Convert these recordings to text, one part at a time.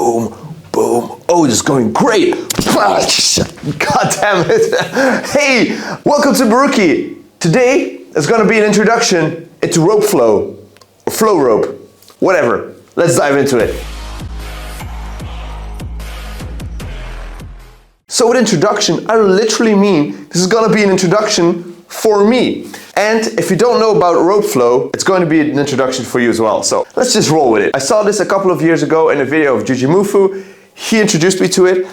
boom, boom. Oh, this is going great. God damn it. Hey, welcome to Barrookie. Today is going to be an introduction into rope flow, or flow rope, whatever. Let's dive into it. So with introduction, I literally mean this is going to be an introduction for me. And if you don't know about rope flow, it's going to be an introduction for you as well. So let's just roll with it. I saw this a couple of years ago in a video of Sloooowmoooo. He introduced me to it.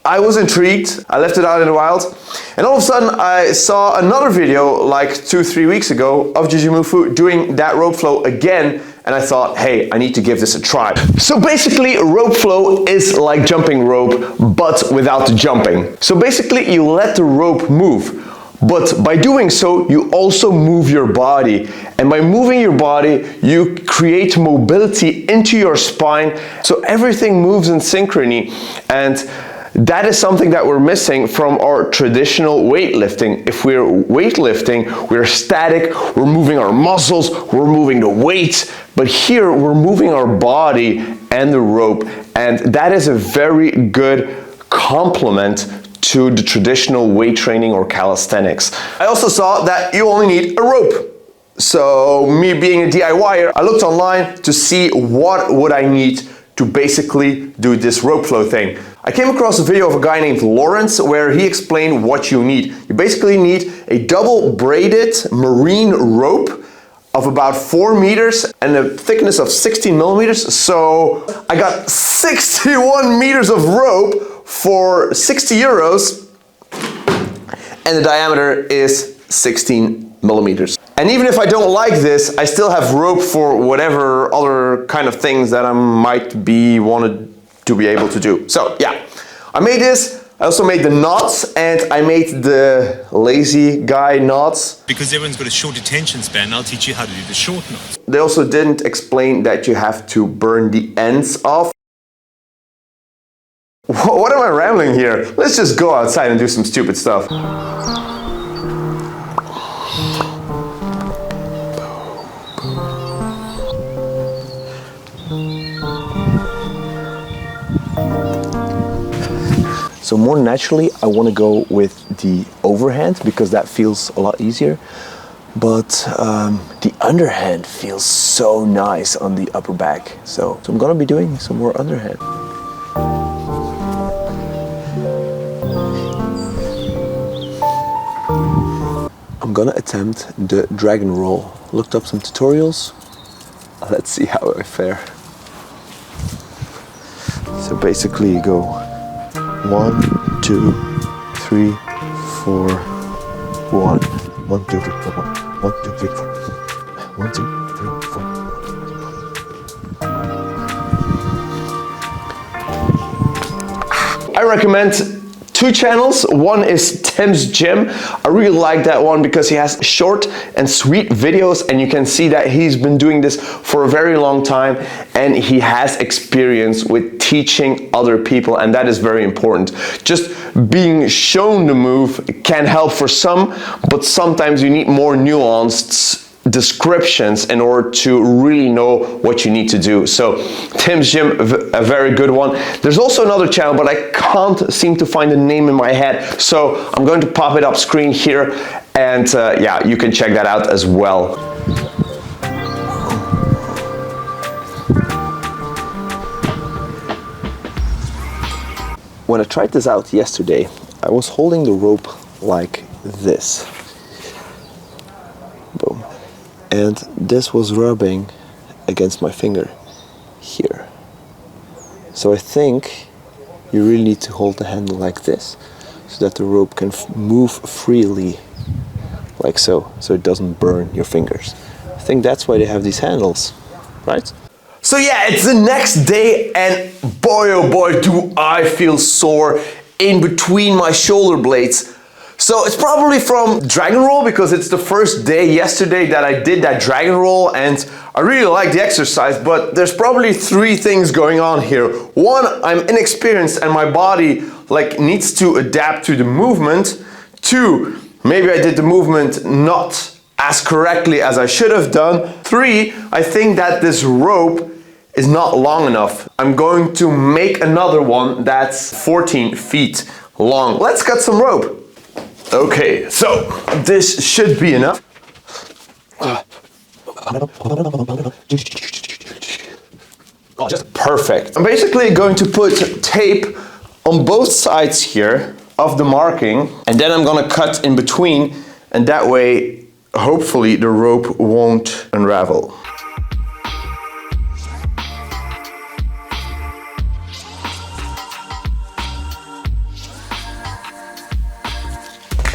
I was intrigued. I left it out in the wild. And all of a sudden I saw another video like 2-3 weeks ago of Sloooowmoooo doing that rope flow again. And I thought, hey, I need to give this a try. So basically, rope flow is like jumping rope, but without the jumping. So basically, you let the rope move. But by doing so, you also move your body. And by moving your body, you create mobility into your spine. So everything moves in synchrony. And that is something that we're missing from our traditional weightlifting. If we're weightlifting, we're static, we're moving our muscles, we're moving the weight. But here, we're moving our body and the rope. And that is a very good complement to the traditional weight training or calisthenics. I also saw that you only need a rope. So me being a DIYer, I looked online to see what would I need to basically do this rope flow thing. I came across a video of a guy named Lawrence where he explained what you need. You basically need a double braided marine rope of about 4 meters and a thickness of 16 millimeters. So I got 61 meters of rope for 60 euros, and the diameter is 16 millimeters. And even if I don't like this, I still have rope for whatever other kind of things that I might be wanted to be able to do. So yeah, I made this. I also made the knots, and I made the lazy guy knots. Because everyone's got a short attention span, I'll teach you how to do the short knots. They also didn't explain that you have to burn the ends off. What am I rambling here? Let's just go outside and do some stupid stuff. So more naturally, I want to go with the overhand because that feels a lot easier. But the underhand feels so nice on the upper back. So I'm going to be doing some more underhand. I'm gonna attempt the dragon roll. Looked up some tutorials. Let's see how I fare. So basically you go 1, 2, 3, 4, 1. 1, 2, 3, 4, 1, 2, 3, 4. 1, 2, 3, 4. I recommend 2 channels. One is Tim's Gym. I really like that one because he has short and sweet videos, and you can see that he's been doing this for a very long time and he has experience with teaching other people, and that is very important. Just being shown the move can help for some, but sometimes you need more nuanced descriptions in order to really know what you need to do. So Tim's Gym, a very good one. There's also another channel, but I can't seem to find the name in my head, so I'm going to pop it up screen here, and yeah, you can check that out as well. When I tried this out yesterday, I was holding the rope like this. Boom. And this was rubbing against my finger here. So I think you really need to hold the handle like this so that the rope can move freely, like so it doesn't burn your fingers. I think that's why they have these handles, right? So yeah, it's the next day, and boy oh boy do I feel sore in between my shoulder blades. So it's probably from dragon roll because it's the first day yesterday that I did that dragon roll, and I really like the exercise, but there's probably 3 things going on here. 1, I'm inexperienced and my body needs to adapt to the movement. 2, maybe I did the movement not as correctly as I should have done. 3, I think that this rope is not long enough. I'm going to make another one that's 14 feet long. Let's cut some rope. Okay, so this should be enough. Oh, just perfect. I'm basically going to put tape on both sides here of the marking, and then I'm gonna cut in between, and that way hopefully the rope won't unravel.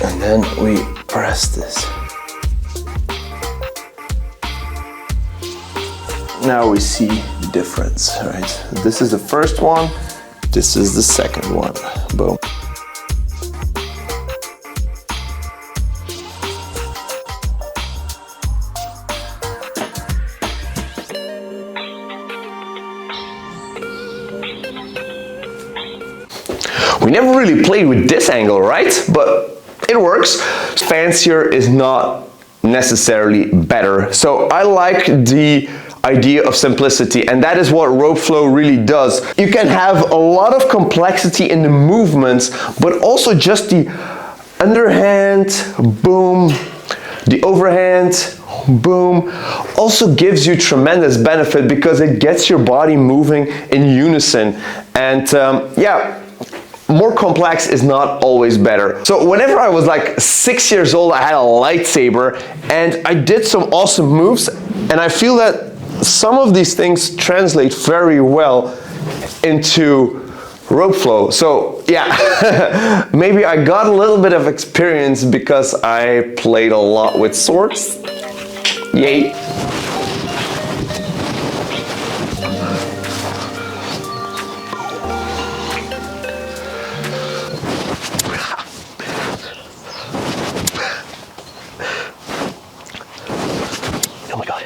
And then we press this. Now we see the difference, right? This is the first one, this is the second one. Boom. We never really played with this angle, right? But it works. Fancier is not necessarily better. So I like the idea of simplicity, and that is what rope flow really does. You can have a lot of complexity in the movements, but also just the underhand, boom, the overhand, boom, also gives you tremendous benefit because it gets your body moving in unison. And yeah, more complex is not always better. So whenever I was like 6 years old, I had a lightsaber and I did some awesome moves, and I feel that some of these things translate very well into rope flow. So yeah, maybe I got a little bit of experience because I played a lot with swords. Yay. Oh my God.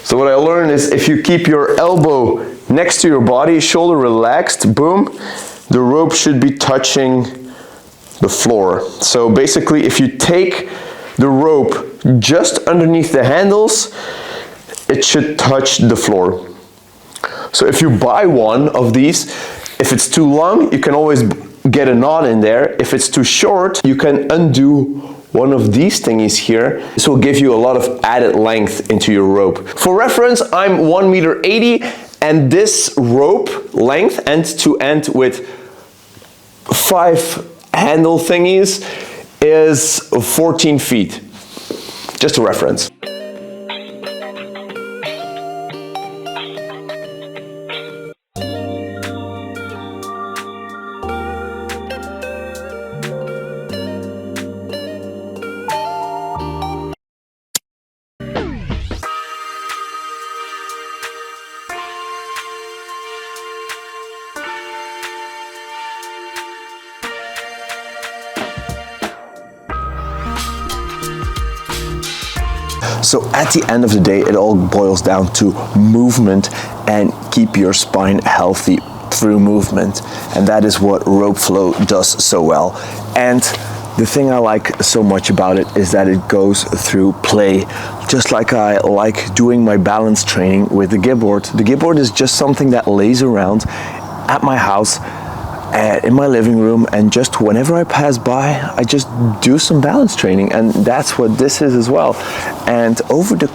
So what I learned is if you keep your elbow next to your body, shoulder relaxed, boom, the rope should be touching the floor. So basically, if you take the rope just underneath the handles, it should touch the floor. So if you buy one of these, if it's too long, you can always get a knot in there. If it's too short, you can undo one of these thingies here. This will give you a lot of added length into your rope. For reference, I'm 1.80 m, and this rope length end to end with 5 handle thingies is 14 feet. Just a reference. So at the end of the day, it all boils down to movement and keep your spine healthy through movement. And that is what rope flow does so well. And the thing I like so much about it is that it goes through play. Just like I like doing my balance training with the gibboard. The gibboard is just something that lays around at my house, in my living room, and just whenever I pass by, I just do some balance training, and that's what this is as well. And over the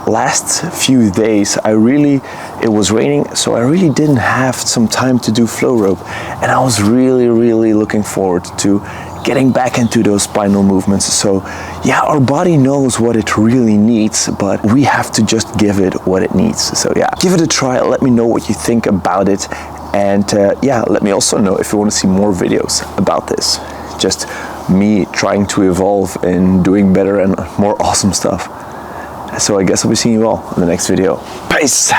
last few days, it was raining, so I really didn't have some time to do flow rope, and I was really looking forward to getting back into those spinal movements. So yeah, our body knows what it really needs, but we have to just give it what it needs. So yeah, give it a try. Let me know what you think about it. And yeah, let me also know if you want to see more videos about this. Just me trying to evolve and doing better and more awesome stuff. So I guess I'll be seeing you all in the next video. Peace!